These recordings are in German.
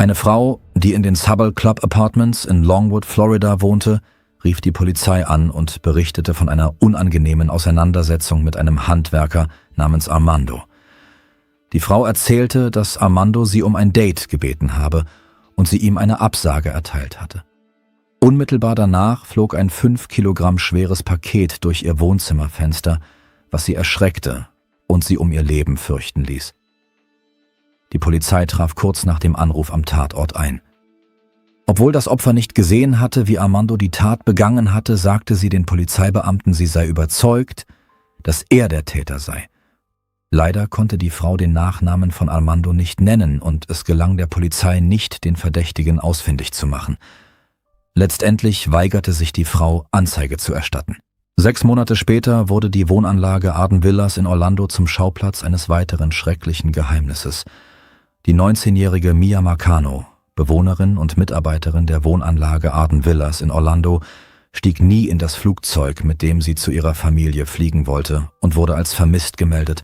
Eine Frau, die in den Subway Club Apartments in Longwood, Florida wohnte, rief die Polizei an und berichtete von einer unangenehmen Auseinandersetzung mit einem Handwerker namens Armando. Die Frau erzählte, dass Armando sie um ein Date gebeten habe und sie ihm eine Absage erteilt hatte. Unmittelbar danach flog ein 5 Kilogramm schweres Paket durch ihr Wohnzimmerfenster, was sie erschreckte und sie um ihr Leben fürchten ließ. Die Polizei traf kurz nach dem Anruf am Tatort ein. Obwohl das Opfer nicht gesehen hatte, wie Armando die Tat begangen hatte, sagte sie den Polizeibeamten, sie sei überzeugt, dass er der Täter sei. Leider konnte die Frau den Nachnamen von Armando nicht nennen und es gelang der Polizei nicht, den Verdächtigen ausfindig zu machen. Letztendlich weigerte sich die Frau, Anzeige zu erstatten. 6 Monate später wurde die Wohnanlage Arden Villas in Orlando zum Schauplatz eines weiteren schrecklichen Geheimnisses. Die 19-jährige Mia Marcano, Bewohnerin und Mitarbeiterin der Wohnanlage Arden Villas in Orlando, stieg nie in das Flugzeug, mit dem sie zu ihrer Familie fliegen wollte, und wurde als vermisst gemeldet.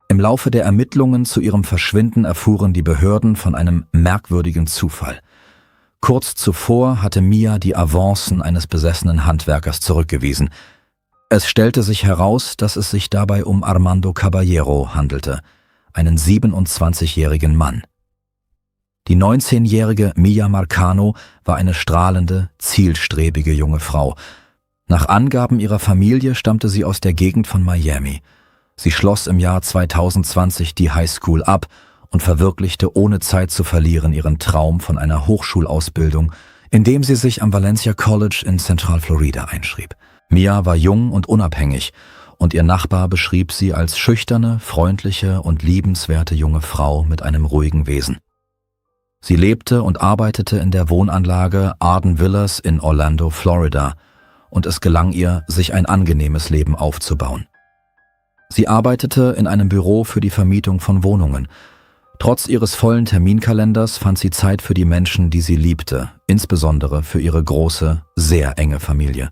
Im Laufe der Ermittlungen zu ihrem Verschwinden erfuhren die Behörden von einem merkwürdigen Zufall. Kurz zuvor hatte Mia die Avancen eines besessenen Handwerkers zurückgewiesen. Es stellte sich heraus, dass es sich dabei um Armando Caballero handelte, einen 27-jährigen Mann. Die 19-jährige Mia Marcano war eine strahlende, zielstrebige junge Frau. Nach Angaben ihrer Familie stammte sie aus der Gegend von Miami. Sie schloss im Jahr 2020 die Highschool ab und verwirklichte ohne Zeit zu verlieren ihren Traum von einer Hochschulausbildung, indem sie sich am Valencia College in Central Florida einschrieb. Mia war jung und unabhängig und ihr Nachbar beschrieb sie als schüchterne, freundliche und liebenswerte junge Frau mit einem ruhigen Wesen. Sie lebte und arbeitete in der Wohnanlage Arden Villas in Orlando, Florida, und es gelang ihr, sich ein angenehmes Leben aufzubauen. Sie arbeitete in einem Büro für die Vermietung von Wohnungen. Trotz ihres vollen Terminkalenders fand sie Zeit für die Menschen, die sie liebte, insbesondere für ihre große, sehr enge Familie.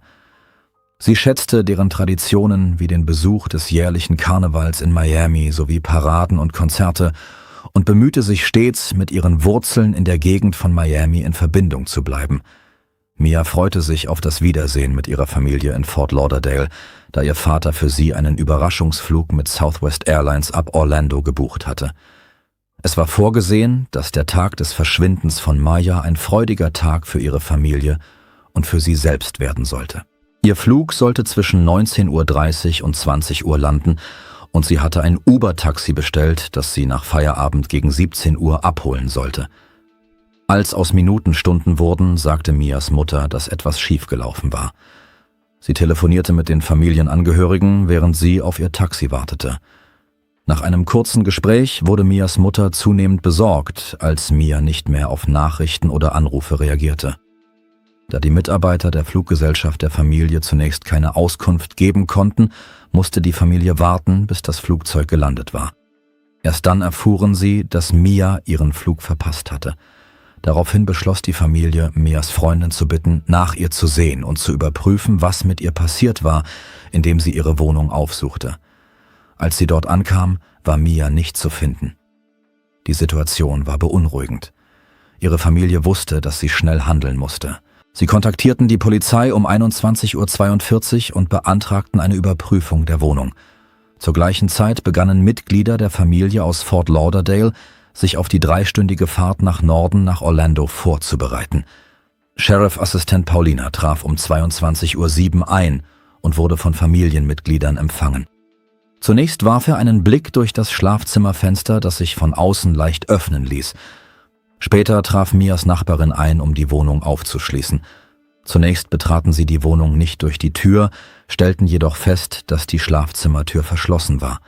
Sie schätzte deren Traditionen wie den Besuch des jährlichen Karnevals in Miami sowie Paraden und Konzerte und bemühte sich stets, mit ihren Wurzeln in der Gegend von Miami in Verbindung zu bleiben. Mia freute sich auf das Wiedersehen mit ihrer Familie in Fort Lauderdale, da ihr Vater für sie einen Überraschungsflug mit Southwest Airlines ab Orlando gebucht hatte. Es war vorgesehen, dass der Tag des Verschwindens von Maya ein freudiger Tag für ihre Familie und für sie selbst werden sollte. Ihr Flug sollte zwischen 19:30 Uhr und 20 Uhr landen und sie hatte ein Uber-Taxi bestellt, das sie nach Feierabend gegen 17 Uhr abholen sollte. Als aus Minuten Stunden wurden, sagte Mias Mutter, dass etwas schiefgelaufen war. Sie telefonierte mit den Familienangehörigen, während sie auf ihr Taxi wartete. Nach einem kurzen Gespräch wurde Mias Mutter zunehmend besorgt, als Mia nicht mehr auf Nachrichten oder Anrufe reagierte. Da die Mitarbeiter der Fluggesellschaft der Familie zunächst keine Auskunft geben konnten, musste die Familie warten, bis das Flugzeug gelandet war. Erst dann erfuhren sie, dass Mia ihren Flug verpasst hatte. Daraufhin beschloss die Familie, Mias Freundin zu bitten, nach ihr zu sehen und zu überprüfen, was mit ihr passiert war, indem sie ihre Wohnung aufsuchte. Als sie dort ankam, war Mia nicht zu finden. Die Situation war beunruhigend. Ihre Familie wusste, dass sie schnell handeln musste. Sie kontaktierten die Polizei um 21:42 Uhr und beantragten eine Überprüfung der Wohnung. Zur gleichen Zeit begannen Mitglieder der Familie aus Fort Lauderdale, sich auf die 3-stündige Fahrt nach Norden nach Orlando vorzubereiten. Sheriff-Assistent Paulina traf um 22:07 Uhr ein und wurde von Familienmitgliedern empfangen. Zunächst warf er einen Blick durch das Schlafzimmerfenster, das sich von außen leicht öffnen ließ. Später traf Mias Nachbarin ein, um die Wohnung aufzuschließen. Zunächst betraten sie die Wohnung nicht durch die Tür, stellten jedoch fest, dass die Schlafzimmertür verschlossen war.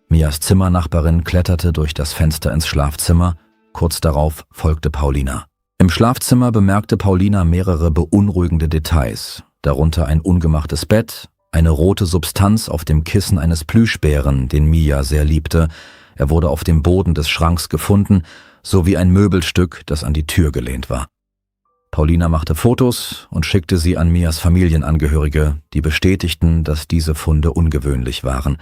Mias Zimmernachbarin kletterte durch das Fenster ins Schlafzimmer, kurz darauf folgte Paulina. Im Schlafzimmer bemerkte Paulina mehrere beunruhigende Details, darunter ein ungemachtes Bett, eine rote Substanz auf dem Kissen eines Plüschbären, den Mia sehr liebte. Er wurde auf dem Boden des Schranks gefunden, sowie ein Möbelstück, das an die Tür gelehnt war. Paulina machte Fotos und schickte sie an Mias Familienangehörige, die bestätigten, dass diese Funde ungewöhnlich waren.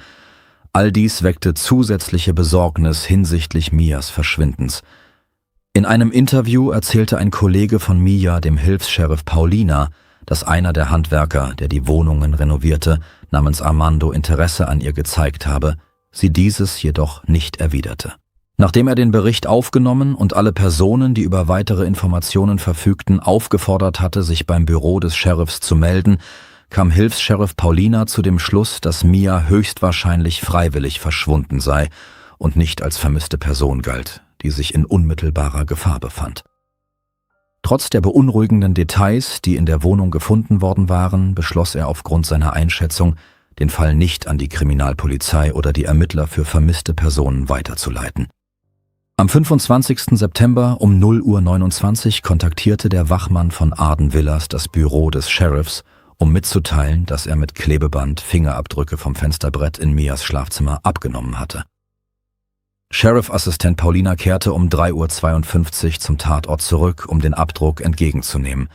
All dies weckte zusätzliche Besorgnis hinsichtlich Mias Verschwindens. In einem Interview erzählte ein Kollege von Mia dem Hilfs-Sheriff Paulina, dass einer der Handwerker, der die Wohnungen renovierte, namens Armando Interesse an ihr gezeigt habe, sie dieses jedoch nicht erwiderte. Nachdem er den Bericht aufgenommen und alle Personen, die über weitere Informationen verfügten, aufgefordert hatte, sich beim Büro des Sheriffs zu melden, kam Hilfs-Sheriff Paulina zu dem Schluss, dass Mia höchstwahrscheinlich freiwillig verschwunden sei und nicht als vermisste Person galt, die sich in unmittelbarer Gefahr befand. Trotz der beunruhigenden Details, die in der Wohnung gefunden worden waren, beschloss er aufgrund seiner Einschätzung, den Fall nicht an die Kriminalpolizei oder die Ermittler für vermisste Personen weiterzuleiten. Am 25. September um 0:29 Uhr kontaktierte der Wachmann von Arden Villas das Büro des Sheriffs, um mitzuteilen, dass er mit Klebeband Fingerabdrücke vom Fensterbrett in Mias Schlafzimmer abgenommen hatte. Sheriff-Assistent Paulina kehrte um 3:52 Uhr zum Tatort zurück, um den Abdruck entgegenzunehmen.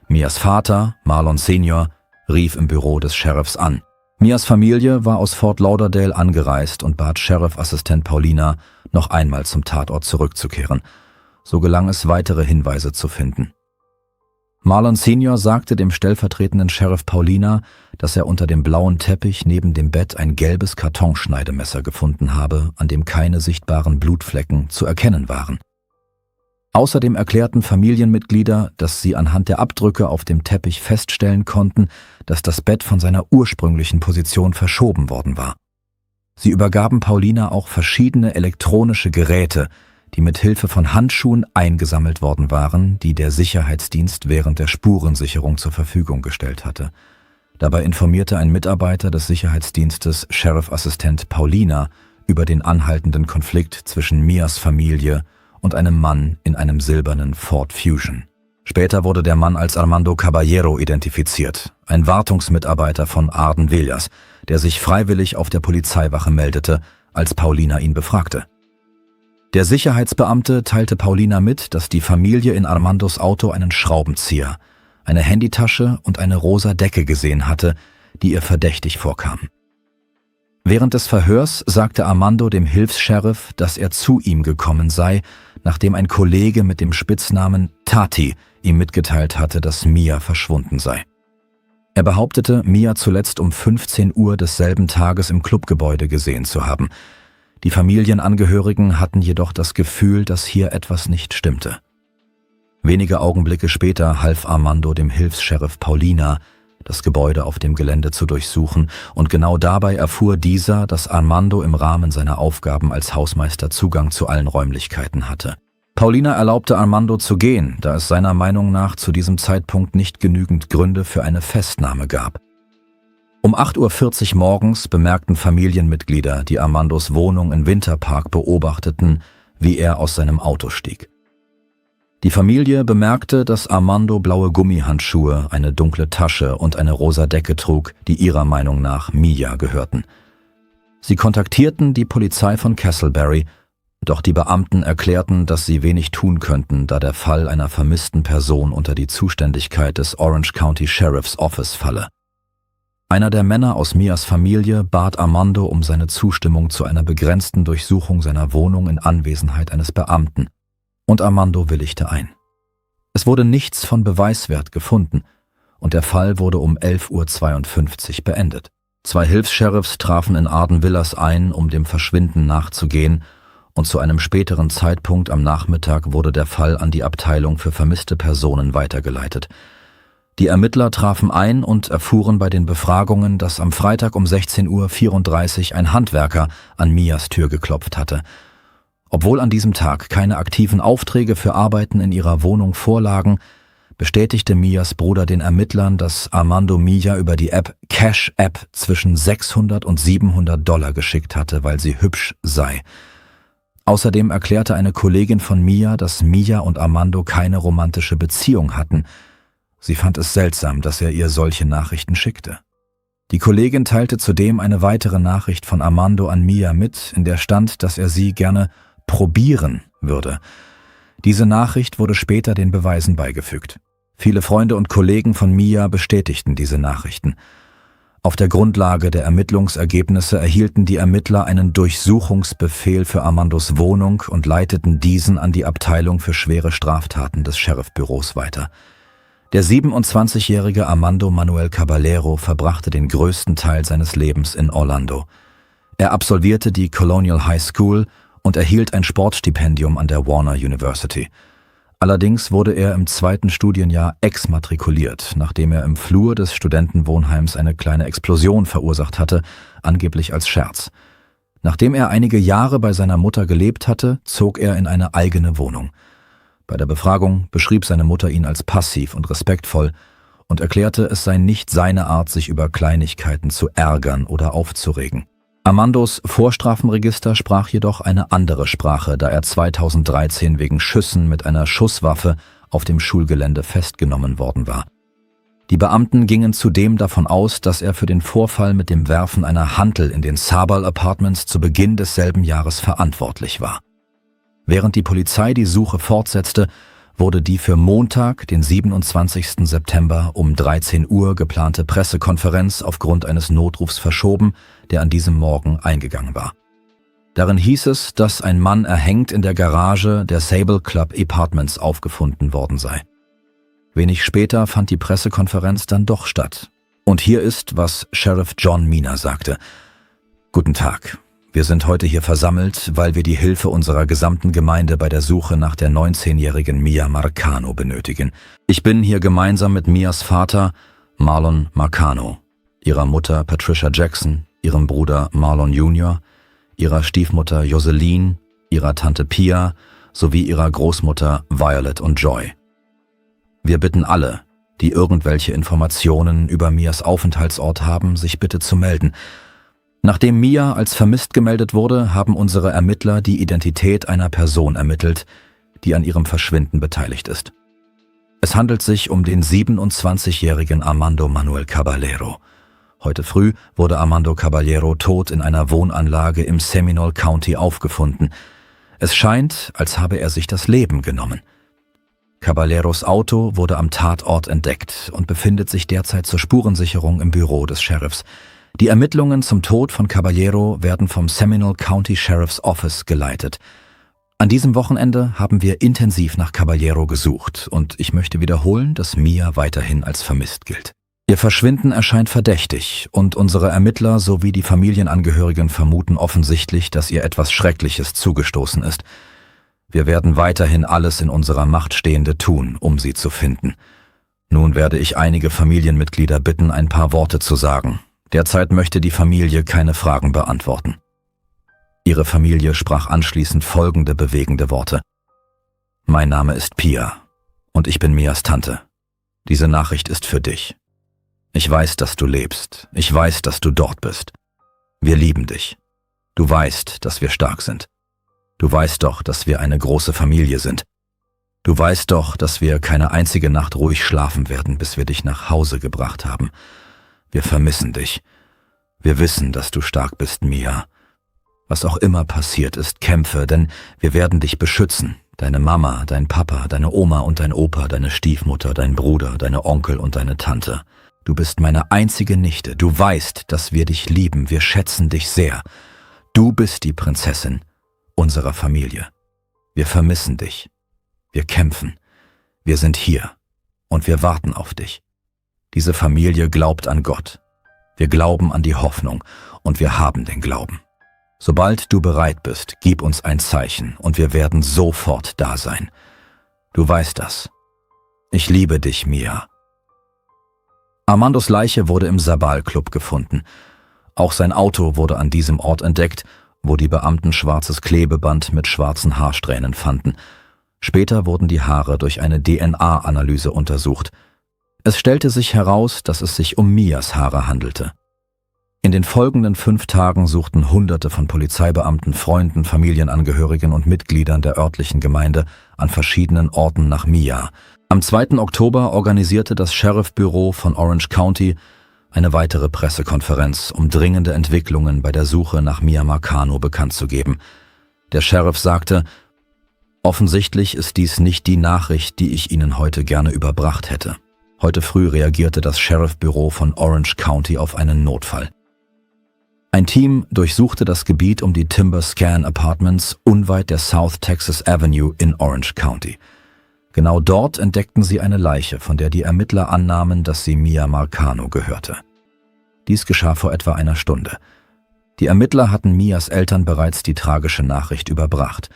Mias Vater, Marlon Senior, rief im Büro des Sheriffs an. Mias Familie war aus Fort Lauderdale angereist und bat Sheriff-Assistent Paulina, noch einmal zum Tatort zurückzukehren. So gelang es, weitere Hinweise zu finden. Marlon Senior sagte dem stellvertretenden Sheriff Paulina, dass er unter dem blauen Teppich neben dem Bett ein gelbes Kartonschneidemesser gefunden habe, an dem keine sichtbaren Blutflecken zu erkennen waren. Außerdem erklärten Familienmitglieder, dass sie anhand der Abdrücke auf dem Teppich feststellen konnten, dass das Bett von seiner ursprünglichen Position verschoben worden war. Sie übergaben Paulina auch verschiedene elektronische Geräte, die mit Hilfe von Handschuhen eingesammelt worden waren, die der Sicherheitsdienst während der Spurensicherung zur Verfügung gestellt hatte. Dabei informierte ein Mitarbeiter des Sicherheitsdienstes Sheriff-Assistent Paulina über den anhaltenden Konflikt zwischen Mias Familie und einem Mann in einem silbernen Ford Fusion. Später wurde der Mann als Armando Caballero identifiziert, ein Wartungsmitarbeiter von Arden Villas, der sich freiwillig auf der Polizeiwache meldete, als Paulina ihn befragte. Der Sicherheitsbeamte teilte Paulina mit, dass die Familie in Armandos Auto einen Schraubenzieher, eine Handytasche und eine rosa Decke gesehen hatte, die ihr verdächtig vorkam. Während des Verhörs sagte Armando dem Hilfs-Sheriff, dass er zu ihm gekommen sei, nachdem ein Kollege mit dem Spitznamen Tati ihm mitgeteilt hatte, dass Mia verschwunden sei. Er behauptete, Mia zuletzt um 15 Uhr desselben Tages im Clubgebäude gesehen zu haben. Die Familienangehörigen hatten jedoch das Gefühl, dass hier etwas nicht stimmte. Wenige Augenblicke später half Armando dem Hilfs-Sheriff Paulina, das Gebäude auf dem Gelände zu durchsuchen, und genau dabei erfuhr dieser, dass Armando im Rahmen seiner Aufgaben als Hausmeister Zugang zu allen Räumlichkeiten hatte. Paulina erlaubte Armando zu gehen, da es seiner Meinung nach zu diesem Zeitpunkt nicht genügend Gründe für eine Festnahme gab. Um 8:40 Uhr morgens bemerkten Familienmitglieder, die Armandos Wohnung in Winter Park beobachteten, wie er aus seinem Auto stieg. Die Familie bemerkte, dass Armando blaue Gummihandschuhe, eine dunkle Tasche und eine rosa Decke trug, die ihrer Meinung nach Mia gehörten. Sie kontaktierten die Polizei von Castleberry, doch die Beamten erklärten, dass sie wenig tun könnten, da der Fall einer vermissten Person unter die Zuständigkeit des Orange County Sheriff's Office falle. Einer der Männer aus Mias Familie bat Armando um seine Zustimmung zu einer begrenzten Durchsuchung seiner Wohnung in Anwesenheit eines Beamten, und Armando willigte ein. Es wurde nichts von Beweiswert gefunden und der Fall wurde um 11:52 Uhr beendet. 2 Hilfs-Sheriffs trafen in Arden Villas ein, um dem Verschwinden nachzugehen, und zu einem späteren Zeitpunkt am Nachmittag wurde der Fall an die Abteilung für vermisste Personen weitergeleitet. Die Ermittler trafen ein und erfuhren bei den Befragungen, dass am Freitag um 16:34 Uhr ein Handwerker an Mias Tür geklopft hatte. Obwohl an diesem Tag keine aktiven Aufträge für Arbeiten in ihrer Wohnung vorlagen, bestätigte Mias Bruder den Ermittlern, dass Armando Mia über die App Cash App zwischen $600 und $700 geschickt hatte, weil sie hübsch sei. Außerdem erklärte eine Kollegin von Mia, dass Mia und Armando keine romantische Beziehung hatten. Sie fand es seltsam, dass er ihr solche Nachrichten schickte. Die Kollegin teilte zudem eine weitere Nachricht von Armando an Mia mit, in der stand, dass er sie gerne probieren würde. Diese Nachricht wurde später den Beweisen beigefügt. Viele Freunde und Kollegen von Mia bestätigten diese Nachrichten. Auf der Grundlage der Ermittlungsergebnisse erhielten die Ermittler einen Durchsuchungsbefehl für Armandos Wohnung und leiteten diesen an die Abteilung für schwere Straftaten des Sheriffbüros weiter. Der 27-jährige Armando Manuel Caballero verbrachte den größten Teil seines Lebens in Orlando. Er absolvierte die Colonial High School und erhielt ein Sportstipendium an der Warner University. Allerdings wurde er im 2. Studienjahr exmatrikuliert, nachdem er im Flur des Studentenwohnheims eine kleine Explosion verursacht hatte, angeblich als Scherz. Nachdem er einige Jahre bei seiner Mutter gelebt hatte, zog er in eine eigene Wohnung. Bei der Befragung beschrieb seine Mutter ihn als passiv und respektvoll und erklärte, es sei nicht seine Art, sich über Kleinigkeiten zu ärgern oder aufzuregen. Armandos Vorstrafenregister sprach jedoch eine andere Sprache, da er 2013 wegen Schüssen mit einer Schusswaffe auf dem Schulgelände festgenommen worden war. Die Beamten gingen zudem davon aus, dass er für den Vorfall mit dem Werfen einer Hantel in den Sabal Apartments zu Beginn desselben Jahres verantwortlich war. Während die Polizei die Suche fortsetzte, wurde die für Montag, den 27. September um 13 Uhr geplante Pressekonferenz aufgrund eines Notrufs verschoben, der an diesem Morgen eingegangen war. Darin hieß es, dass ein Mann erhängt in der Garage der Sabal Club Apartments aufgefunden worden sei. Wenig später fand die Pressekonferenz dann doch statt. Und hier ist, was Sheriff John Mina sagte. Guten Tag. Wir sind heute hier versammelt, weil wir die Hilfe unserer gesamten Gemeinde bei der Suche nach der 19-jährigen Mia Marcano benötigen. Ich bin hier gemeinsam mit Mias Vater, Marlon Marcano, ihrer Mutter Patricia Jackson, ihrem Bruder Marlon Jr., ihrer Stiefmutter Joseline, ihrer Tante Pia sowie ihrer Großmutter Violet und Joy. Wir bitten alle, die irgendwelche Informationen über Mias Aufenthaltsort haben, sich bitte zu melden. Nachdem Mia als vermisst gemeldet wurde, haben unsere Ermittler die Identität einer Person ermittelt, die an ihrem Verschwinden beteiligt ist. Es handelt sich um den 27-jährigen Armando Manuel Caballero. Heute früh wurde Armando Caballero tot in einer Wohnanlage im Seminole County aufgefunden. Es scheint, als habe er sich das Leben genommen. Caballeros Auto wurde am Tatort entdeckt und befindet sich derzeit zur Spurensicherung im Büro des Sheriffs. Die Ermittlungen zum Tod von Caballero werden vom Seminole County Sheriff's Office geleitet. An diesem Wochenende haben wir intensiv nach Caballero gesucht und ich möchte wiederholen, dass Mia weiterhin als vermisst gilt. Ihr Verschwinden erscheint verdächtig und unsere Ermittler sowie die Familienangehörigen vermuten offensichtlich, dass ihr etwas Schreckliches zugestoßen ist. Wir werden weiterhin alles in unserer Macht Stehende tun, um sie zu finden. Nun werde ich einige Familienmitglieder bitten, ein paar Worte zu sagen. Derzeit möchte die Familie keine Fragen beantworten. Ihre Familie sprach anschließend folgende bewegende Worte. Mein Name ist Pia und ich bin Mias Tante. Diese Nachricht ist für dich. Ich weiß, dass du lebst. Ich weiß, dass du dort bist. Wir lieben dich. Du weißt, dass wir stark sind. Du weißt doch, dass wir eine große Familie sind. Du weißt doch, dass wir keine einzige Nacht ruhig schlafen werden, bis wir dich nach Hause gebracht haben. Wir vermissen dich. Wir wissen, dass du stark bist, Mia. Was auch immer passiert ist, kämpfe, denn wir werden dich beschützen. Deine Mama, dein Papa, deine Oma und dein Opa, deine Stiefmutter, dein Bruder, deine Onkel und deine Tante. Du bist meine einzige Nichte. Du weißt, dass wir dich lieben. Wir schätzen dich sehr. Du bist die Prinzessin unserer Familie. Wir vermissen dich. Wir kämpfen. Wir sind hier. Und wir warten auf dich. Diese Familie glaubt an Gott. Wir glauben an die Hoffnung und wir haben den Glauben. Sobald du bereit bist, gib uns ein Zeichen und wir werden sofort da sein. Du weißt das. Ich liebe dich, Mia. Armandos Leiche wurde im Sabal Club gefunden. Auch sein Auto wurde an diesem Ort entdeckt, wo die Beamten schwarzes Klebeband mit schwarzen Haarsträhnen fanden. Später wurden die Haare durch eine DNA-Analyse untersucht. Es stellte sich heraus, dass es sich um Mias Haare handelte. In den folgenden 5 Tagen suchten Hunderte von Polizeibeamten, Freunden, Familienangehörigen und Mitgliedern der örtlichen Gemeinde an verschiedenen Orten nach Mia. Am 2. Oktober organisierte das Sheriffbüro von Orange County eine weitere Pressekonferenz, um dringende Entwicklungen bei der Suche nach Mia Marcano bekannt zu geben. Der Sheriff sagte, offensichtlich ist dies nicht die Nachricht, die ich Ihnen heute gerne überbracht hätte. Heute früh reagierte das Sheriff-Büro von Orange County auf einen Notfall. Ein Team durchsuchte das Gebiet um die Timber Scan Apartments unweit der South Texas Avenue in Orange County. Genau dort entdeckten sie eine Leiche, von der die Ermittler annahmen, dass sie Mia Marcano gehörte. Dies geschah vor etwa einer Stunde. Die Ermittler hatten Mias Eltern bereits die tragische Nachricht überbracht.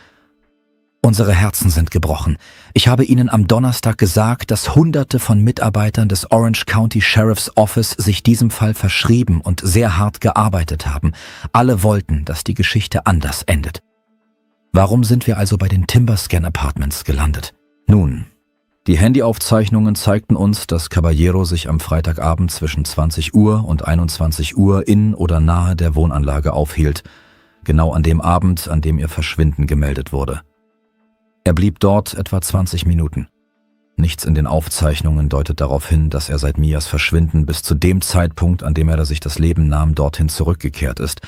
»Unsere Herzen sind gebrochen. Ich habe Ihnen am Donnerstag gesagt, dass Hunderte von Mitarbeitern des Orange County Sheriff's Office sich diesem Fall verschrieben und sehr hart gearbeitet haben. Alle wollten, dass die Geschichte anders endet. Warum sind wir also bei den Timber Scan Apartments gelandet? Nun, die Handyaufzeichnungen zeigten uns, dass Caballero sich am Freitagabend zwischen 20 Uhr und 21 Uhr in oder nahe der Wohnanlage aufhielt, genau an dem Abend, an dem ihr Verschwinden gemeldet wurde. Er blieb dort etwa 20 Minuten. Nichts in den Aufzeichnungen deutet darauf hin, dass er seit Mias Verschwinden bis zu dem Zeitpunkt, an dem er sich das Leben nahm, dorthin zurückgekehrt ist.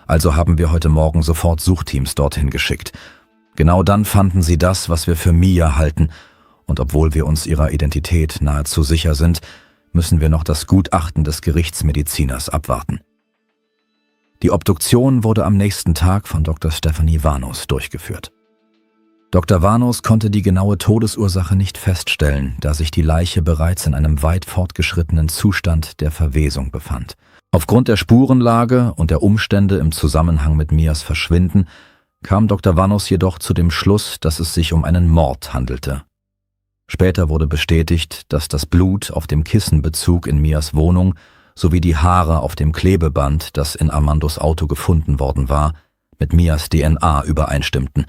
Also haben wir heute Morgen sofort Suchteams dorthin geschickt. Genau dann fanden sie das, was wir für Mia halten, und obwohl wir uns ihrer Identität nahezu sicher sind, müssen wir noch das Gutachten des Gerichtsmediziners abwarten. Die Obduktion wurde am nächsten Tag von Dr. Stephanie Vanos durchgeführt. Dr. Vanos konnte die genaue Todesursache nicht feststellen, da sich die Leiche bereits in einem weit fortgeschrittenen Zustand der Verwesung befand. Aufgrund der Spurenlage und der Umstände im Zusammenhang mit Mias Verschwinden kam Dr. Vanos jedoch zu dem Schluss, dass es sich um einen Mord handelte. Später wurde bestätigt, dass das Blut auf dem Kissenbezug in Mias Wohnung sowie die Haare auf dem Klebeband, das in Armandos Auto gefunden worden war, mit Mias DNA übereinstimmten.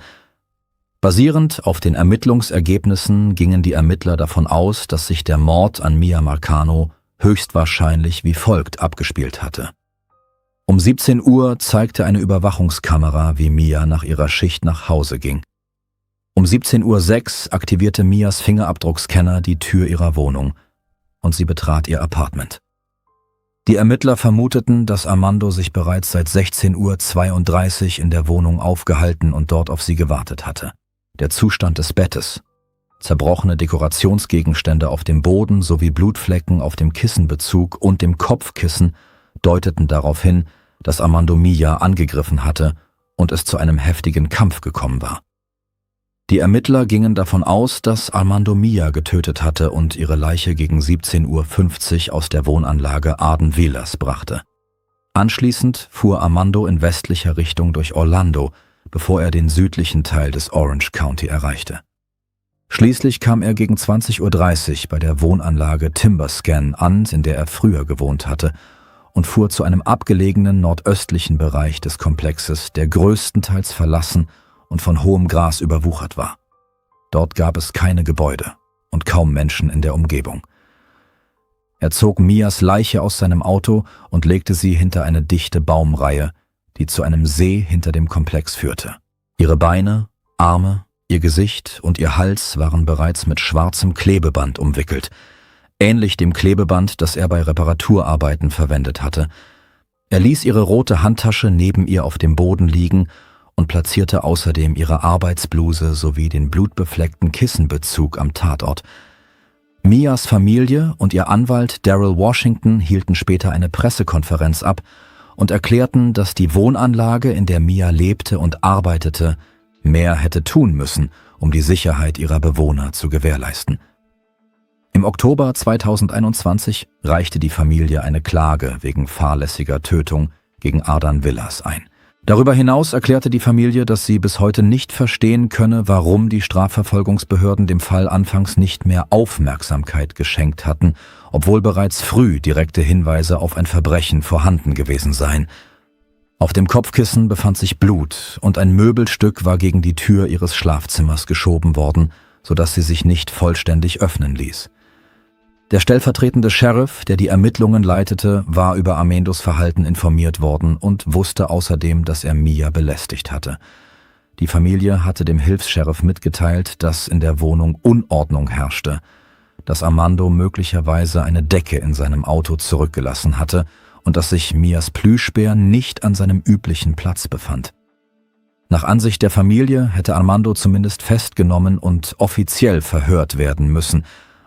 Basierend auf den Ermittlungsergebnissen gingen die Ermittler davon aus, dass sich der Mord an Mia Marcano höchstwahrscheinlich wie folgt abgespielt hatte. Um 17 Uhr zeigte eine Überwachungskamera, wie Mia nach ihrer Schicht nach Hause ging. Um 17:06 Uhr aktivierte Mias Fingerabdruckscanner die Tür ihrer Wohnung und sie betrat ihr Apartment. Die Ermittler vermuteten, dass Armando sich bereits seit 16:32 Uhr in der Wohnung aufgehalten und dort auf sie gewartet hatte. Der Zustand des Bettes, zerbrochene Dekorationsgegenstände auf dem Boden sowie Blutflecken auf dem Kissenbezug und dem Kopfkissen deuteten darauf hin, dass Armando Mia angegriffen hatte und es zu einem heftigen Kampf gekommen war. Die Ermittler gingen davon aus, dass Armando Mia getötet hatte und ihre Leiche gegen 17:50 Uhr aus der Wohnanlage Arden Villas brachte. Anschließend fuhr Armando in westlicher Richtung durch Orlando, bevor er den südlichen Teil des Orange County erreichte. Schließlich kam er gegen 20:30 Uhr bei der Wohnanlage Timber Scan an, in der er früher gewohnt hatte, und fuhr zu einem abgelegenen nordöstlichen Bereich des Komplexes, der größtenteils verlassen und von hohem Gras überwuchert war. Dort gab es keine Gebäude und kaum Menschen in der Umgebung. Er zog Mias Leiche aus seinem Auto und legte sie hinter eine dichte Baumreihe, die zu einem See hinter dem Komplex führte. Ihre Beine, Arme, ihr Gesicht und ihr Hals waren bereits mit schwarzem Klebeband umwickelt, ähnlich dem Klebeband, das er bei Reparaturarbeiten verwendet hatte. Er ließ ihre rote Handtasche neben ihr auf dem Boden liegen und platzierte außerdem ihre Arbeitsbluse sowie den blutbefleckten Kissenbezug am Tatort. Mias Familie und ihr Anwalt Daryl Washington hielten später eine Pressekonferenz ab und erklärten, dass die Wohnanlage, in der Mia lebte und arbeitete, mehr hätte tun müssen, um die Sicherheit ihrer Bewohner zu gewährleisten. Im Oktober 2021 reichte die Familie eine Klage wegen fahrlässiger Tötung gegen Arden Villas ein. Darüber hinaus erklärte die Familie, dass sie bis heute nicht verstehen könne, warum die Strafverfolgungsbehörden dem Fall anfangs nicht mehr Aufmerksamkeit geschenkt hatten, obwohl bereits früh direkte Hinweise auf ein Verbrechen vorhanden gewesen seien. Auf dem Kopfkissen befand sich Blut und ein Möbelstück war gegen die Tür ihres Schlafzimmers geschoben worden, sodass sie sich nicht vollständig öffnen ließ. Der stellvertretende Sheriff, der die Ermittlungen leitete, war über Armandos Verhalten informiert worden und wusste außerdem, dass er Mia belästigt hatte. Die Familie hatte dem Hilfs-Sheriff mitgeteilt, dass in der Wohnung Unordnung herrschte, dass Armando möglicherweise eine Decke in seinem Auto zurückgelassen hatte und dass sich Mias Plüschbär nicht an seinem üblichen Platz befand. Nach Ansicht der Familie hätte Armando zumindest festgenommen und offiziell verhört werden müssen,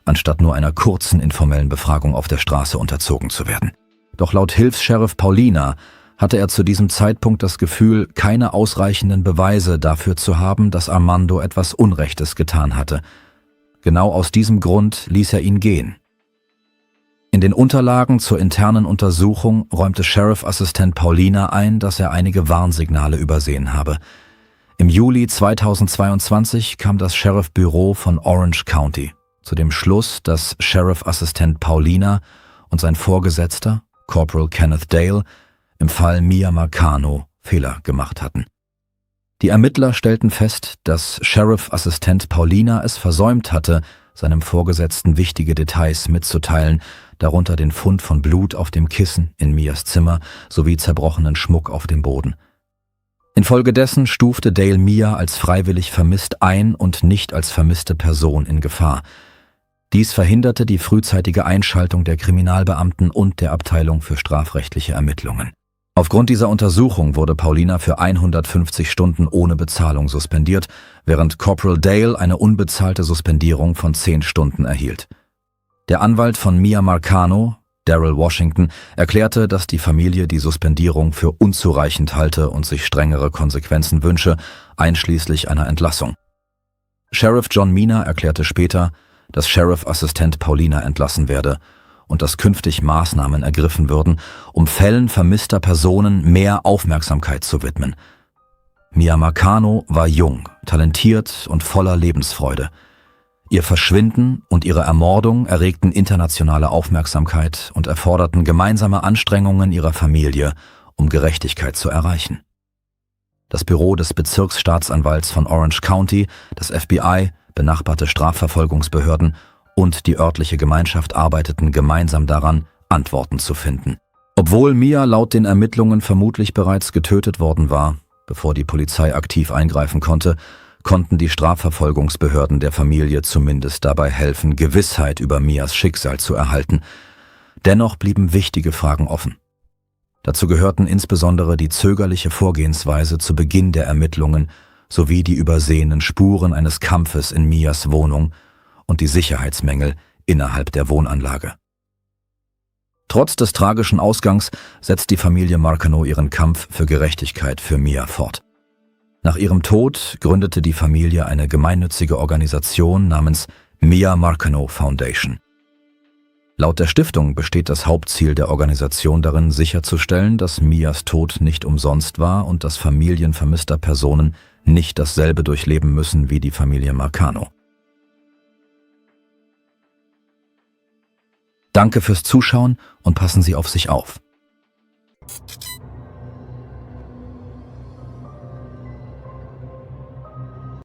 anstatt nur einer kurzen informellen Befragung auf der Straße unterzogen zu werden. Doch laut Hilfs-Sheriff Paulina hatte er zu diesem Zeitpunkt das Gefühl, keine ausreichenden Beweise dafür zu haben, dass Armando etwas Unrechtes getan hatte. Genau aus diesem Grund ließ er ihn gehen. In den Unterlagen zur internen Untersuchung räumte Sheriff-Assistent Paulina ein, dass er einige Warnsignale übersehen habe. Im Juli 2022 kam das Sheriff-Büro von Orange County zu dem Schluss, dass Sheriff-Assistent Paulina und sein Vorgesetzter, Corporal Kenneth Dale, im Fall Mia Marcano Fehler gemacht hatten. Die Ermittler stellten fest, dass Sheriff-Assistent Paulina es versäumt hatte, seinem Vorgesetzten wichtige Details mitzuteilen, darunter den Fund von Blut auf dem Kissen in Mias Zimmer sowie zerbrochenen Schmuck auf dem Boden. Infolgedessen stufte Dale Mia als freiwillig vermisst ein und nicht als vermisste Person in Gefahr. Dies verhinderte die frühzeitige Einschaltung der Kriminalbeamten und der Abteilung für strafrechtliche Ermittlungen. Aufgrund dieser Untersuchung wurde Paulina für 150 Stunden ohne Bezahlung suspendiert, während Corporal Dale eine unbezahlte Suspendierung von 10 Stunden erhielt. Der Anwalt von Mia Marcano, Daryl Washington, erklärte, dass die Familie die Suspendierung für unzureichend halte und sich strengere Konsequenzen wünsche, einschließlich einer Entlassung. Sheriff John Mina erklärte später, dass Sheriff-Assistent Paulina entlassen werde und dass künftig Maßnahmen ergriffen würden, um Fällen vermisster Personen mehr Aufmerksamkeit zu widmen. Mia Marcano war jung, talentiert und voller Lebensfreude. Ihr Verschwinden und ihre Ermordung erregten internationale Aufmerksamkeit und erforderten gemeinsame Anstrengungen ihrer Familie, um Gerechtigkeit zu erreichen. Das Büro des Bezirksstaatsanwalts von Orange County, das FBI, benachbarte Strafverfolgungsbehörden und die örtliche Gemeinschaft arbeiteten gemeinsam daran, Antworten zu finden. Obwohl Mia laut den Ermittlungen vermutlich bereits getötet worden war, bevor die Polizei aktiv eingreifen konnte, konnten die Strafverfolgungsbehörden der Familie zumindest dabei helfen, Gewissheit über Mias Schicksal zu erhalten. Dennoch blieben wichtige Fragen offen. Dazu gehörten insbesondere die zögerliche Vorgehensweise zu Beginn der Ermittlungen sowie die übersehenen Spuren eines Kampfes in Mias Wohnung und die Sicherheitsmängel innerhalb der Wohnanlage. Trotz des tragischen Ausgangs setzt die Familie Marcano ihren Kampf für Gerechtigkeit für Mia fort. Nach ihrem Tod gründete die Familie eine gemeinnützige Organisation namens Mia Marcano Foundation. Laut der Stiftung besteht das Hauptziel der Organisation darin, sicherzustellen, dass Mias Tod nicht umsonst war und dass Familien vermisster Personen nicht dasselbe durchleben müssen wie die Familie Marcano. Danke fürs Zuschauen und passen Sie auf sich auf.